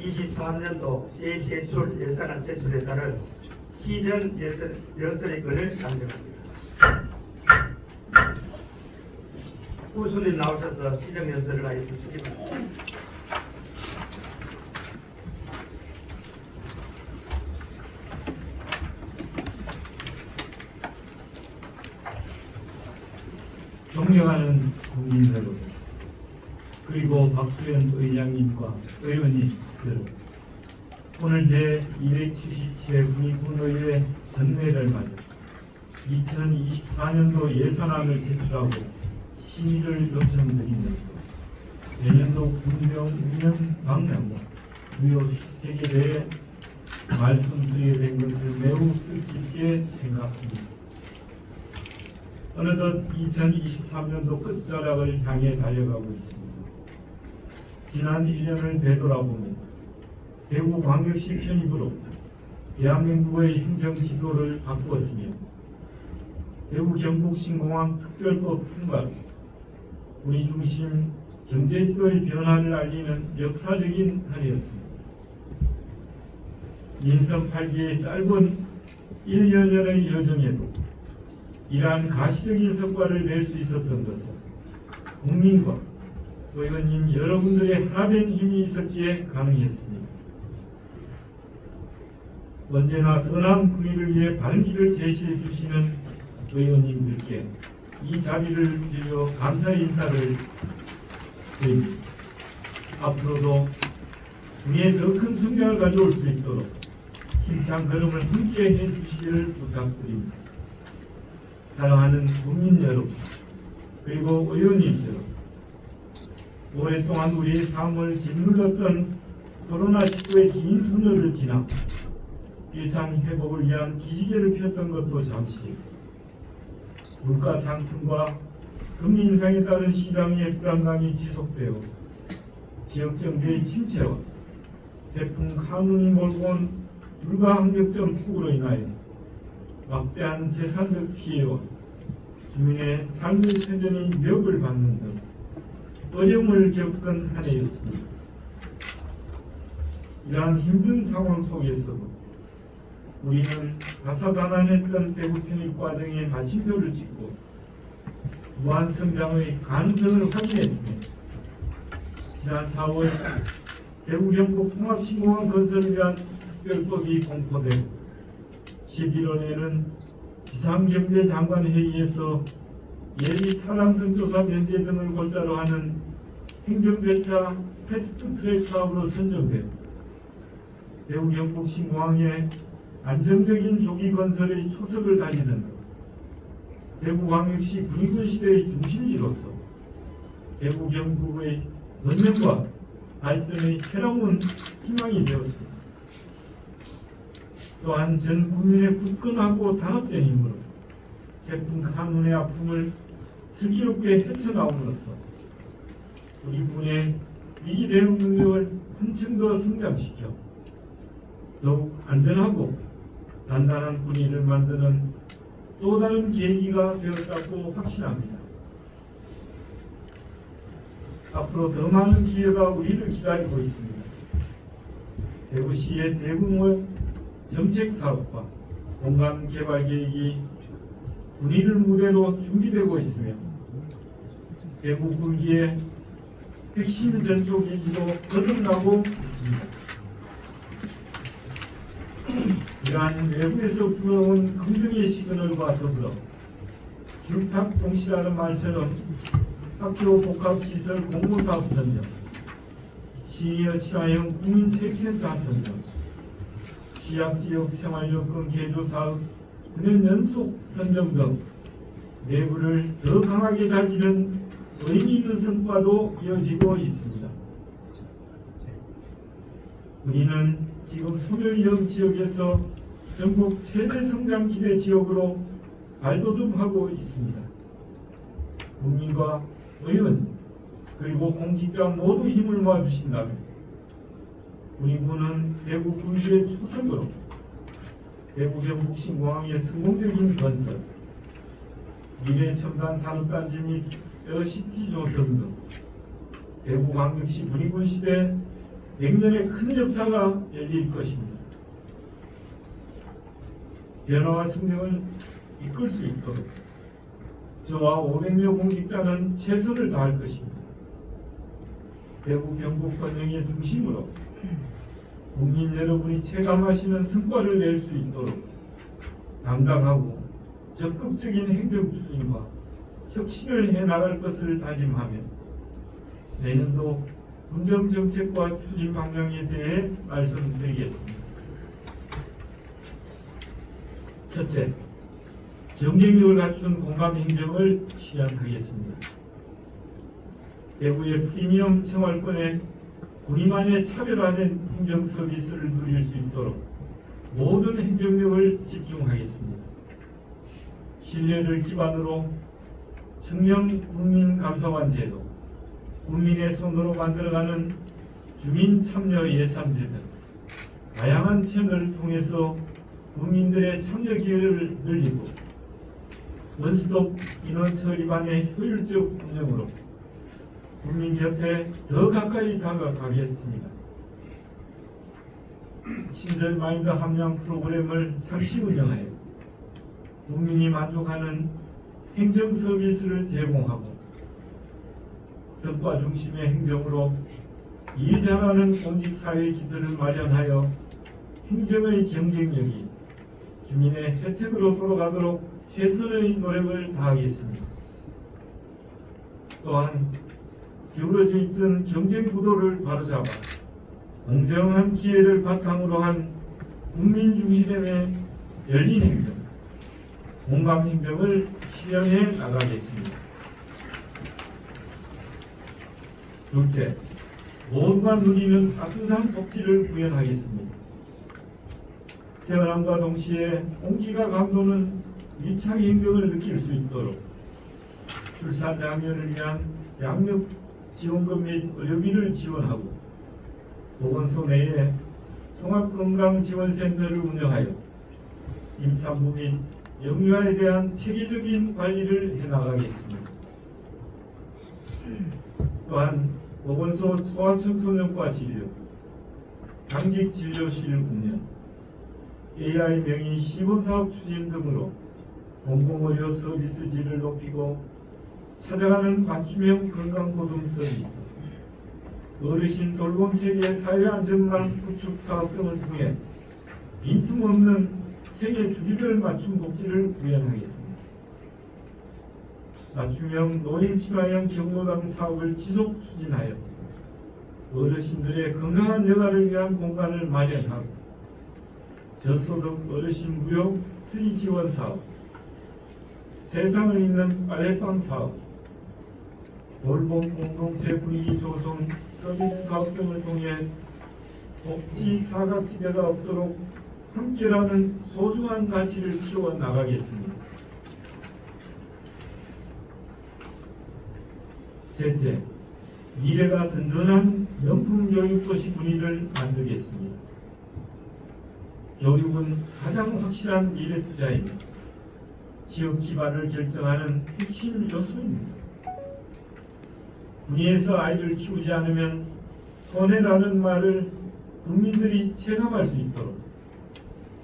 2023년도 세입제출 예산안 제출에 따른 시정 연설의권을 상정합니다. 후순위 나오셔서 시정 연설을 하여 주시기 바랍니다. 존경하는 국민 여러분, 그리고 박수현 의장님과 의원님 여러분, 오늘 제277회 국민군의회 전회를 맞아 2024년도 예산안을 제출하고 심의를 요청드리면서 내년도 군병 운영 방향과 주요 시책에 대해 말씀드리게 된 것을 매우 뜻깊게 생각합니다. 어느덧 2023년도 끝자락을 향해 달려가고 있습니다. 지난 1년을 되돌아보면 대구광역시 편입으로 대한민국의 행정 지도를 바꾸었으며 대구 경북신공항 특별법 통과로 우리 중심 경제지도의 변화를 알리는 역사적인 한 해였습니다. 민선 8기의 짧은 1년여의 여정에도 이러한 가시적인 성과를 낼 수 있었던 것은 국민과 의원님 여러분들의 하나된 힘이 있었기에 가능했습니다. 언제나 더 나은 국민을 위해 바른 길을 제시해 주시는 의원님들께 이 자리를 빌려 감사의 인사를 드립니다. 앞으로도 국민의 더 큰 성장을 가져올 수 있도록 힘찬 걸음을 함께 해주시기를 부탁드립니다. 사랑하는 국민 여러분, 그리고 의원님 여러분, 오랫동안 우리의 삶을 짓눌렀던 코로나19의 긴 터널을 지나 일상 회복을 위한 기지개를 폈던 것도 잠시, 물가 상승과 금리 인상에 따른 시장의 불안감이 지속되어 지역 경제의 침체와 태풍 카눈이 몰고 온 불가항력적 폭우로 인하여 막대한 재산적 피해와 주민의 삶의 세전이 위협을 받는 등 어려움을 겪은 한 해였습니다. 이러한 힘든 상황 속에서도 우리는 다사다난했던 대구 편입 과정에 마침표를 찍고 무한 성장의 가능성을 확인했으며 지난 4월 대구 경북 통합신공항 건설을 위한 특별법이 공포되고 11월에는 비상경제장관회의에서 예비 탈항성 조사 면제 등을 골자로 하는 행정절차 패스트트랙 사업으로 선정되어 대구 경북 신공항의 안정적인 조기 건설의 초석을 다지는 대구광역시 군인시대의 중심지로서 대구 경북의 번영과 발전의 새로운 희망이 되었습니다. 또한 전 국민의 굳건하고 단합된 힘으로 태풍 카눈의 아픔을 슬기롭게 헤쳐나옴으로써 우리 군의 위기 대응 능력을 한층 더 성장시켜 더욱 안전하고 단단한 군인을 만드는 또 다른 계기가 되었다고 확신합니다. 앞으로 더 많은 기회가 우리를 기다리고 있습니다. 대구시의 대규모 정책사업과 공간개발계획이 군인을 무대로 준비되고 있으며 대구 군기의 핵심 전초기지도 거듭나고 있습니다. 이러한 외부에서 불어온 긍정의 시그널과 더불어 줄탁동시라는 말처럼 학교 복합시설 공모사업 선정, 시니어 친화형 국민체육센터 선정, 취약지역 생활여건 개조사업 9년 연속 선정 등 내부를 더 강하게 다지는 의미 있는 성과도 이어지고 있습니다. 우리는 지금 소멸형 지역에서 전국 최대 성장 기대 지역으로 발돋움하고 있습니다. 국민과 의원 그리고 공직자 모두 힘을 모아주신다면 우리 군은 대구 군주의 초석으로 대구 경북 신공항의 성공적인 건설, 미래 첨단 산업단지 및 에어시티 조성 등 대구 광역시 군인군 시대 100년의 큰 역사가 열릴 것입니다. 변화와 성장을 이끌 수 있도록 저와 500명 공직자는 최선을 다할 것입니다. 대구 경북 번영의 중심으로 국민 여러분이 체감하시는 성과를 낼 수 있도록 당당하고 적극적인 행정 추진과 혁신을 해나갈 것을 다짐하며 내년도 군정정책과 추진 방향에 대해 말씀드리겠습니다. 첫째, 경쟁력을 갖춘 공감행정을 실현하겠습니다. 대구의 프리미엄 생활권에 군인만의 차별화된 행정 서비스를 누릴 수 있도록 모든 행정력을 집중하겠습니다. 신뢰를 기반으로 청년 국민감사관 제도, 국민의 손으로 만들어가는 주민 참여 예산제 등 다양한 채널을 통해서 국민들의 참여 기회를 늘리고 원스톱 인원 처리반의 효율적 운영으로 국민 곁에 더 가까이 다가가겠습니다. 친절 마인드 함량 프로그램을 상시 운영하여 국민이 만족하는 행정 서비스를 제공하고 성과 중심의 행정으로 일 잘하는 공직사회 기반을 마련하여 행정의 경쟁력이 주민의 혜택으로 돌아가도록 최선의 노력을 다하겠습니다. 또한 기울어져 있던 경쟁 구도를 바로잡아 공정한 기회를 바탕으로 한 국민 중심의 열린 행정, 공감 행정을 실현해 나가겠습니다. 둘째, 모두가 누리는 따뜻한 복지를 구현하겠습니다. 태어남과 동시에 공기가 감도는 밀착 행정을 느낄 수 있도록 출산 장려를 위한 양육 지원금 및 의료비를 지원하고 보건소 내에 종합건강지원센터를 운영하여 임산부 및 영유아에 대한 체계적인 관리를 해나가겠습니다. 또한 보건소 소아청소년과 진료, 당직진료실 운영, AI 명의 시범사업 추진 등으로 공공의료 서비스 질을 높이고 찾아가는 맞춤형 건강보험 서비스, 어르신 돌봄체계 사회안전망 구축 사업 등을 통해 빈틈없는 세계 주기별 맞춤 복지를 구현하겠습니다. 맞춤형 노인 친화형 경로당 사업을 지속 추진하여 어르신들의 건강한 여가를 위한 공간을 마련하고 저소득 어르신 무료 트리 지원 사업, 세상을 잇는 빨래방 사업, 돌봄 공동체 분위기 조성 서비스 사업 등을 통해 복지 사각지대가 없도록 함께라는 소중한 가치를 키워 나가겠습니다. 셋째, 미래가 든든한 명품 교육도시 분위기를 만들겠습니다. 교육은 가장 확실한 미래 투자입니다. 지역 기반을 결정하는 핵심 요소입니다. 군위에서 아이를 키우지 않으면 손해라는 말을 국민들이 체감할 수 있도록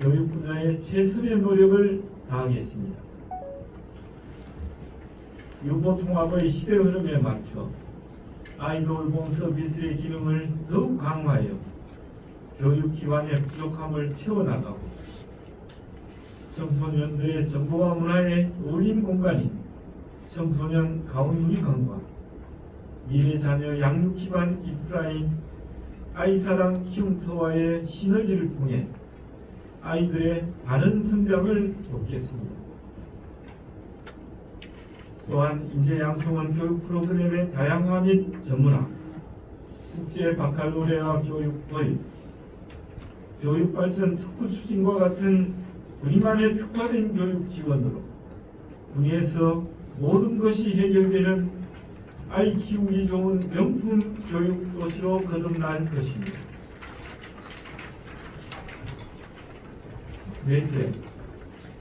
교육 분야에 최선의 노력을 다하겠습니다. 유보통합의 시대 흐름에 맞춰 아이돌봄 서비스의 기능을 더욱 강화하여 교육기관의 부족함을 채워나가고 청소년들의 정보와 문화의 어울림 공간인 청소년 가온누리관과 미래자녀 양육기반 인프라인 아이사랑 키움터와의 시너지를 통해 아이들의 바른 성장을 돕겠습니다. 또한 인재 양성원 교육 프로그램의 다양화 및 전문화, 국제 바칼로레아 교육 도입, 교육발전 특구 추진과 같은 군인만의 특화된 교육 지원으로 군위에서 모든 것이 해결되는 아이 키우기 좋은 명품 교육 도시로 거듭날 것입니다. 넷째,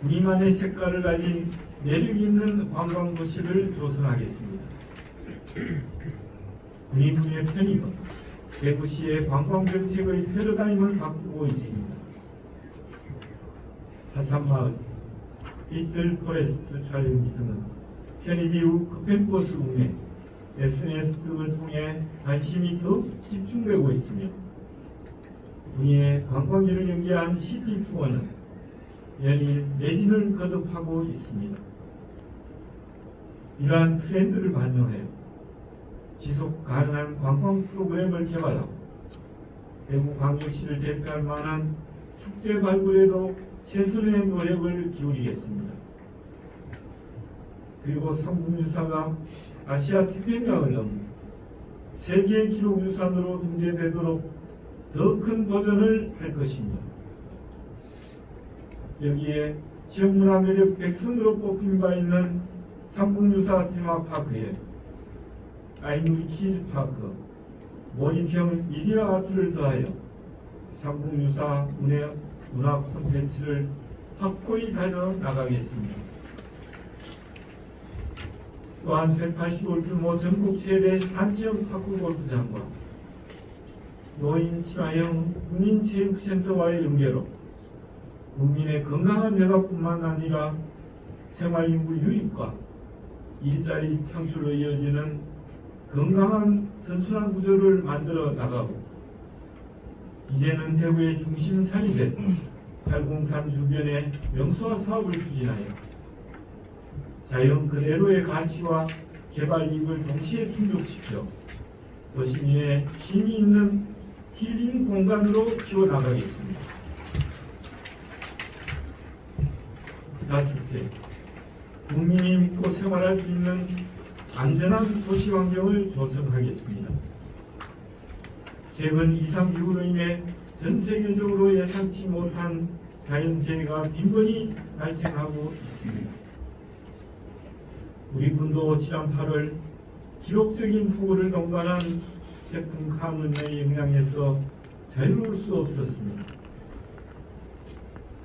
군인만의 색깔을 가진 매력 있는 관광도시를 조성하겠습니다. 군인분의 편의점, 대구시의 관광정책의 패러다임을 바꾸고 있습니다. 하산마을, 비틀 포레스트 촬영지 등은 편입 이후 급행버스 운행, SNS 등을 통해 관심이 더욱 집중되고 있으며 국내의 관광지를 연계한 시티 투어는 연일 매진을 거듭하고 있습니다. 이러한 트렌드를 반영하여 지속 가능한 관광 프로그램을 개발하고 대구광역시를 대표할 만한 축제 발굴에도 최선의 노력을 기울이겠습니다. 그리고 삼국유사가 아시아 태평양을 넘어 세계 기록 유산으로 등재되도록 더 큰 도전을 할 것입니다. 여기에 지역문화 매력 백선으로 뽑힌 바 있는 삼국유사 테마파크에 아이누리 키즈파크, 모니평 미디어 아트를 더하여 삼국유사 문화 콘텐츠를 확고히 가져 나가겠습니다. 또한 180홀 규모 전국 최대 산지형 파크 골프장과 노인 친화형 국민체육센터와의 연계로 국민의 건강한 여가뿐만 아니라 생활인구 유입과 일자리 창출로 이어지는 건강한 선순환 구조를 만들어 나가고 이제는 대구의 중심산이 된 803 주변의 명소화 사업을 추진하여 자연 그대로의 가치와 개발 이익을 동시에 충족시켜 도시민의 쉼이 있는 힐링 공간으로 키워나가겠습니다. 다섯째, 국민이 믿고 생활할 수 있는 안전한 도시 환경을 조성하겠습니다. 최근 이상기후로 인해 전 세계적으로 예상치 못한 자연재해가 빈번히 발생하고 있습니다. 우리 군도 지난 8월 기록적인 폭우를 동반한 태풍 카눈의 영향에서 자유로울 수 없었습니다.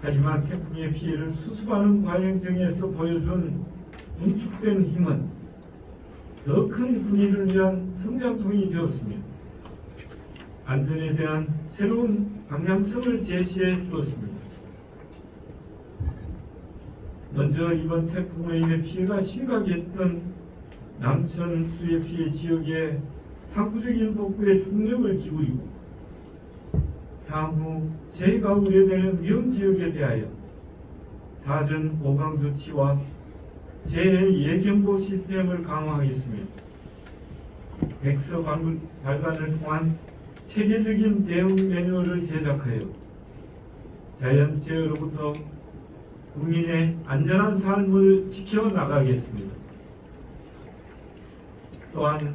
하지만 태풍의 피해를 수습하는 과정에서 보여준 응축된 힘은 더 큰 국민을 위한 성장통이 되었으며 안전에 대한 새로운 방향성을 제시해 주었습니다. 먼저 이번 태풍으로 인해 피해가 심각했던 남천 수해 피해 지역에 항구적인 복구에 총력을 기울이고 향후 재해가 우려되는 위험 지역에 대하여 사전 보강 조치와 재해 예경보 시스템을 강화하겠으며 백서 발간을 통한 체계적인 대응 매뉴얼을 제작하여 자연재해로부터 국민의 안전한 삶을 지켜나가겠습니다. 또한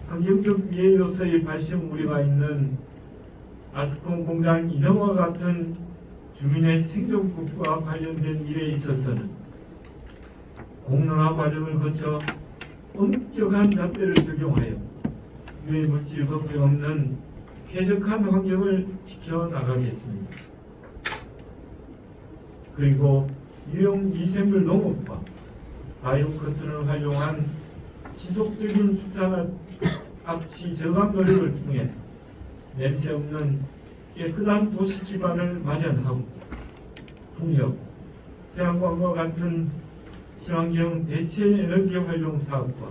환경적 피해 요소의 발생 우려가 있는 아스콘 공장 인허와 같은 주민의 생존권과 관련된 일에 있어서는 공론화 과정을 거쳐 엄격한 잣대를 적용하여 유해 물질 걱정 없는 쾌적한 환경을 지켜나가겠습니다. 그리고 유용 미생물 농업과 바이오 커튼을 활용한 지속적인 축산 악취 저감 노력을 통해 냄새 없는 깨끗한 도시 기반을 마련하고 풍력, 태양광과 같은 친환경 대체 에너지 활용 사업과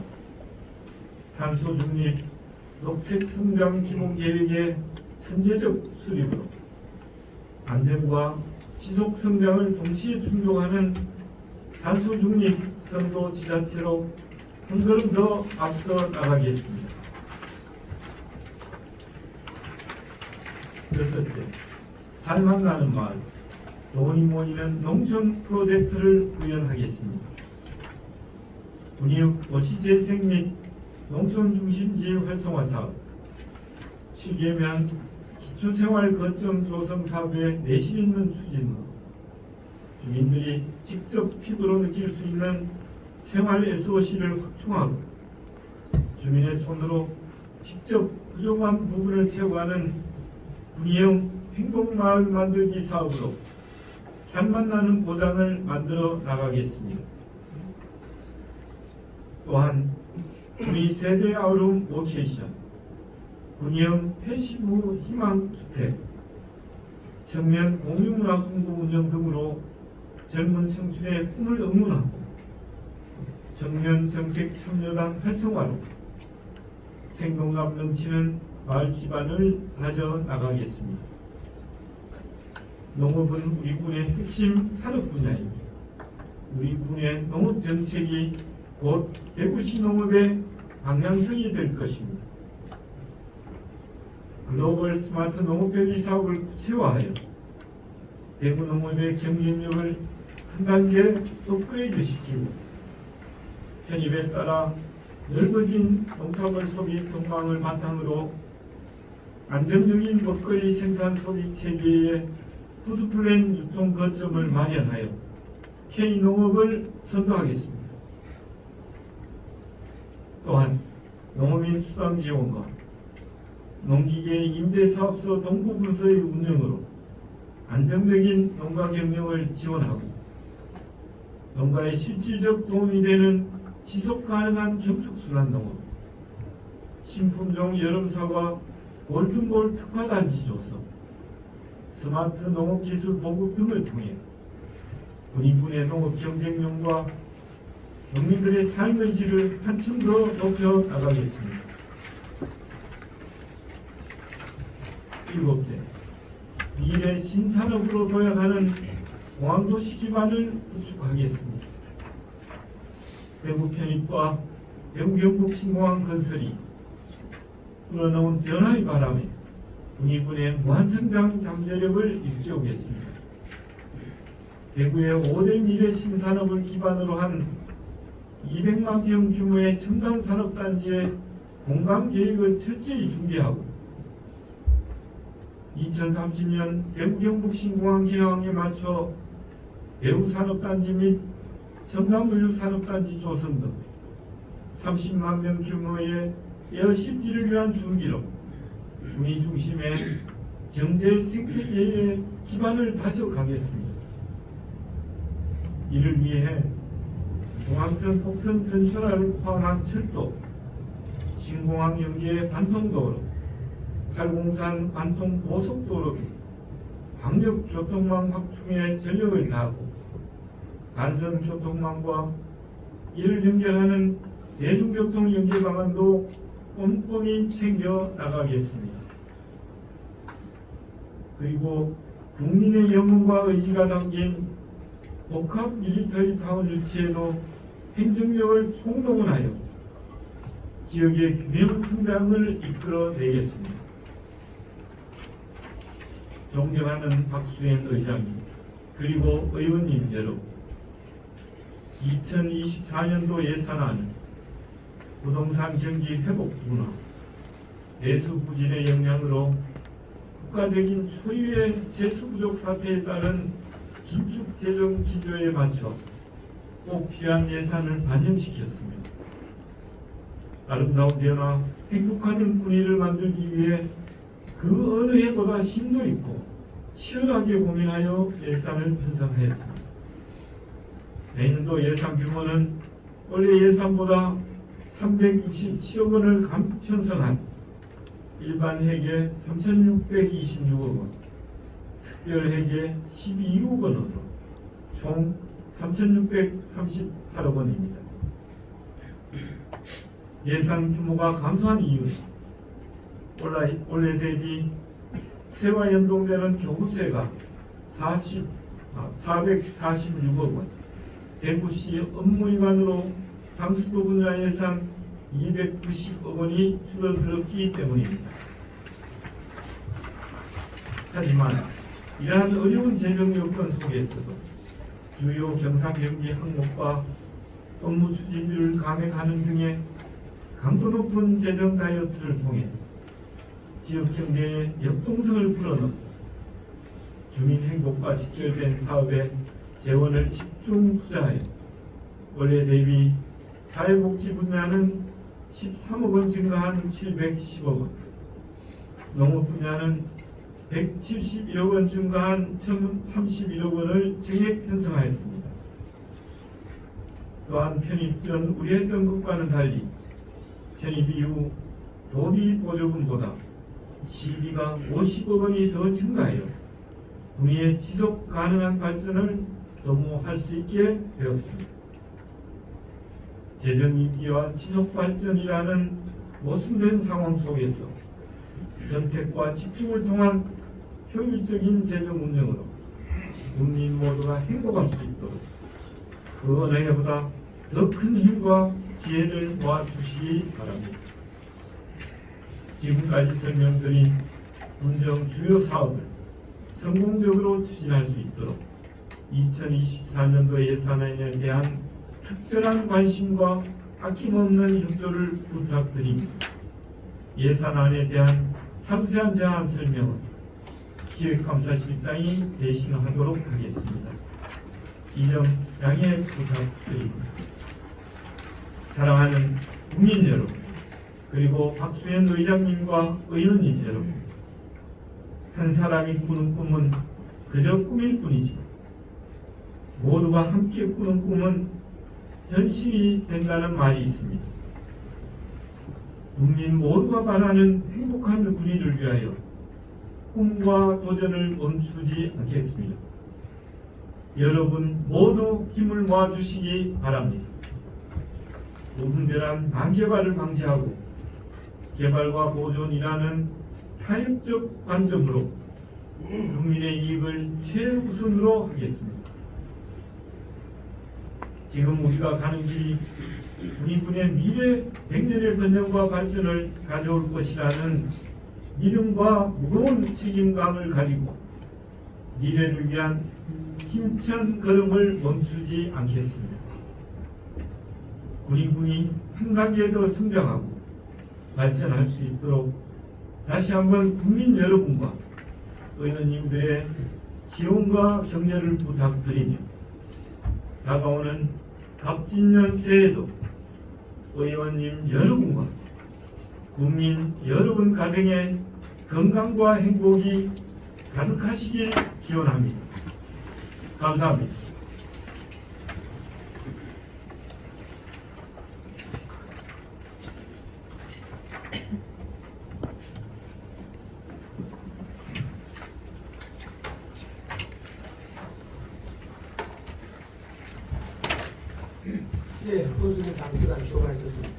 탄소 중립, 녹색 성장 기본 계획의 선제적 수립으로 안전과 지속 성장을 동시에 충족하는 탄소 중립 선도 지자체로 한 걸음 더 앞서 나가겠습니다. 여섯째, 살만 나는 마을, 돈이 모이는 농촌 프로젝트를 구현하겠습니다. 군육 도시재생 및 농촌 중심지 활성화 사업, 7개면 기초생활 거점 조성 사업의 내실 있는 추진으로 주민들이 직접 피부로 느낄 수 있는 생활 SOC를 확충하고 주민의 손으로 직접 부족한 부분을 채워가는 군형 행복마을 만들기 사업으로 살만 나는 보장을 만들어 나가겠습니다. 또한 우리 세대 아우름 로케이션, 군영 패시브 희망주택, 청년 공유문화 공부 운영 등으로 젊은 청춘의 꿈을 응원하고 청년 정책 참여단 활성화로 생동감 넘치는 마을 기반을 다져 나가겠습니다. 농업은 우리 군의 핵심 산업 분야입니다. 우리 군의 농업 정책이 곧 대구시 농업의 방향성이 될 것입니다. 글로벌 스마트 농업별리 사업을 구체화하여 대구 농업의 경쟁력을 한 단계 업그레이드 시키고 편입에 따라 넓어진 농산물 소비 동망을 바탕으로 안정적인 먹거리 생산 소비 체계의 푸드플랜 유통 거점을 마련하여 K농업을 선도하겠습니다. 또한 농어민 수당 지원과 농기계 임대사업소 동부분서의 운영으로 안정적인 농가 경영을 지원하고 농가에 실질적 도움이 되는 지속가능한 경축순환 농업, 신품종 여름사과 골든볼 특화단지 조성, 스마트 농업기술 보급 등을 통해 군인군의 농업 경쟁력과 농민들의 삶의 질을 한층 더 높여 나가겠습니다. 일곱째, 미래 신산업으로 도약하는 공항도시 기반을 구축하겠습니다. 대구 편입과 대구 경북 신공항 건설이 불어넣은 변화의 바람에 군인군의 무한성장 잠재력을 일깨우겠습니다. 대구의 5대 미래 신산업을 기반으로 한 200만 평 규모의 첨단 산업단지의 공간 계획을 철저히 준비하고 2030년 대구 경북 신공항 개항에 맞춰 배후 산업단지 및 첨단 물류 산업단지 조성 등 30만 명 규모의 에어시티를 위한 준비로 군이 중심의 경제 생태계의 기반을 다져가겠습니다. 이를 위해 중앙선 복선 선천화를 포함한 철도, 신공항 연계 관통도로, 팔공산 관통 고속도로 등 광역교통망 확충에 전력을 다하고 간선교통망과 이를 연결하는 대중교통 연계 방안도 꼼꼼히 챙겨 나가겠습니다. 그리고 국민의 영혼과 의지가 담긴 복합 밀리터리 타운 유치에도 행정력을 총동원하여 지역의 균형 성장을 이끌어내겠습니다. 존경하는 박수현 의장님 그리고 의원님 여러분, 2024년도 예산안은 부동산 경기 회복 둔화, 내수 부진의 영향으로 국가적인 초유의 재수 부족 사태에 따른 긴축 재정 기조에 맞춰 꼭 필요한 예산을 반영시켰습니다. 아름다운 변화, 행복한 군위를 만들기 위해 그 어느 해보다 심도 있고 치열하게 고민하여 예산을 편성하였습니다. 내년도 예산 규모는 원래 예산보다 367억 원을 편성한 일반 회계 3,626억 원, 특별 회계 12억 원으로 총 3,638억 원입니다. 예산 규모가 감소한 이유는 올해 대비 세와 연동되는 교부세가 446억 원, 대구시 업무위반으로 상수도 분야 예산 290억 원이 줄어들었기 때문입니다. 하지만 이러한 어려운 재정 여건 속에서도 주요 경상경제 항목과 업무 추진률을 감액하는 등의 강도 높은 재정 다이어트를 통해 지역 경제의 역동성을 불어넣고 주민 행복과 직결된 사업에 재원을 집중 투자하여 올해 대비 사회복지 분야는 13억 원 증가한 710억 원, 농업 분야는 171억 원 증가한 1,031억 원을 증액 편성하였습니다. 또한 편입 전 우려했던 것과는 달리 편입 이후 도비 보조금보다 시비가 50억 원이 더 증가하여 군위의 지속 가능한 발전을 도모할 수 있게 되었습니다. 재정위기와 지속 발전이라는 모순된 상황 속에서 선택과 집중을 통한 효율적인 재정 운영으로 국민 모두가 행복할 수 있도록 그 어느 해보다 더 큰 힘과 지혜를 모아주시기 바랍니다. 지금까지 설명드린 군정 주요 사업을 성공적으로 추진할 수 있도록 2024년도 예산안에 대한 특별한 관심과 아낌없는 협조를 부탁드립니다. 예산안에 대한 상세한 제안 설명은 기획감사실장이 대신하도록 하겠습니다. 이 점 양해 부탁드립니다. 사랑하는 국민 여러분, 그리고 박수현 의장님과 의원님 여러분, 한 사람이 꾸는 꿈은 그저 꿈일 뿐이지 모두가 함께 꾸는 꿈은 현실이 된다는 말이 있습니다. 국민 모두가 바라는 행복한 군위를 위하여 꿈과 도전을 멈추지 않겠습니다. 여러분 모두 힘을 모아주시기 바랍니다. 무분별한 반개발을 방지하고 개발과 보존이라는 타협적 관점으로 국민의 이익을 최우선으로 하겠습니다. 지금 우리가 가는 길이 국민의 미래 100년의 번영과 발전을 가져올 것이라는 믿음과 무거운 책임감을 가지고 미래를 위한 힘찬 걸음을 멈추지 않겠습니다. 우리 군이 한 단계 더 성장하고 발전할 수 있도록 다시 한번 국민 여러분과 의원님들의 지원과 격려를 부탁드리며 다가오는 갑진년 새해도 의원님 여러분과 국민 여러분 가정의 건강과 행복이 가득하시길 기원합니다. 감사합니다. 네, 호수님 당시간 수고하셨습니다.